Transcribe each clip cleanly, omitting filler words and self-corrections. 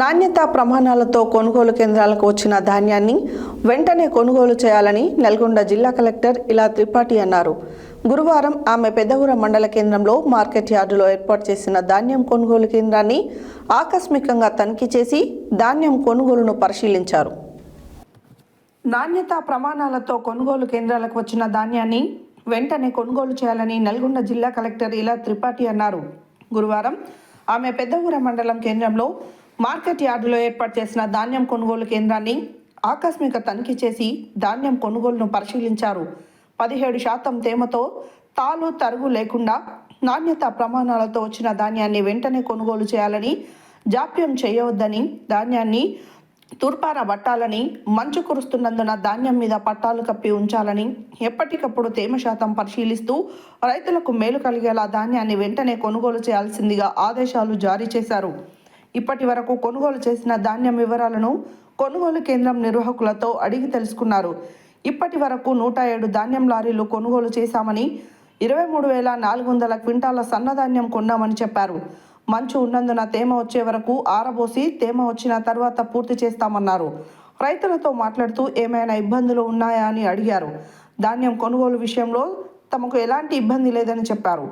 నాణ్యతా ప్రమాణాలతో కొనుగోలు కేంద్రాలకు వచ్చిన ధాన్యాన్ని వెంటనే కొనుగోలు చేయాలని నల్గొండ జిల్లా కలెక్టర్ ఇలా త్రిపాఠి అన్నారు. గురువారం ఆమె పెద్దగూర మండల కేంద్రంలో మార్కెట్ యార్డులో ఏర్పాటు చేసిన ధాన్యం కొనుగోలు కేంద్రాన్ని ఆకస్మికంగా తనిఖీ చేసి ధాన్యం కొనుగోలును పరిశీలించారు. నాణ్యతా ప్రమాణాలతో కొనుగోలు కేంద్రాలకు వచ్చిన ధాన్యాన్ని వెంటనే కొనుగోలు చేయాలని నల్గొండ జిల్లా కలెక్టర్ ఇలా త్రిపాఠి అన్నారు. గురువారం ఆమె పెద్దగూర మండలం కేంద్రంలో మార్కెట్ యార్డులో ఏర్పాటు చేసిన ధాన్యం కొనుగోలు కేంద్రాన్ని ఆకస్మిక తనిఖీ చేసి ధాన్యం కొనుగోలును పరిశీలించారు. 17% తేమతో తాలు తరుగు లేకుండా నాణ్యత ప్రమాణాలతో వచ్చిన ధాన్యాన్ని వెంటనే కొనుగోలు చేయాలని, జాప్యం చేయవద్దని, ధాన్యాన్ని తూర్పారబట్టాలని, మంచు కురుస్తున్నందున ధాన్యం మీద పట్టాలు కప్పి ఉంచాలని, ఎప్పటికప్పుడు తేమ శాతం పరిశీలిస్తూ రైతులకు మేలు కలిగేలా ధాన్యాన్ని వెంటనే కొనుగోలు చేయాల్సిందిగా ఆదేశాలు జారీ చేశారు. ఇప్పటి వరకు కొనుగోలు చేసిన ధాన్యం వివరాలను కొనుగోలు కేంద్రం నిర్వాహకులతో అడిగి తెలుసుకున్నారు. ఇప్పటి వరకు 107 ధాన్యం లారీలు కొనుగోలు చేశామని, 23,400 క్వింటాల సన్నధాన్యం కొన్నామని చెప్పారు. మంచు ఉన్నందున తేమ వచ్చే వరకు ఆరబోసి తేమ వచ్చిన తర్వాత పూర్తి చేస్తామన్నారు. రైతులతో మాట్లాడుతూ ఏమైనా ఇబ్బందులు ఉన్నాయా అని అడిగారు. ధాన్యం కొనుగోలు విషయంలో తమకు ఎలాంటి ఇబ్బంది లేదని చెప్పారు.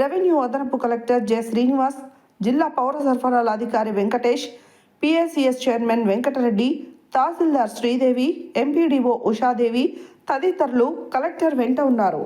రెవెన్యూ అదనపు కలెక్టర్ జె శ్రీనివాస్, జిల్లా పౌర సరఫరాల అధికారి వెంకటేష్, పిఎసిఎస్ చైర్మన్ వెంకటరెడ్డి, తహసీల్దార్ శ్రీదేవి, ఎంపీడీఓ ఉషాదేవి తదితరులు కలెక్టర్ వెంట ఉన్నారు.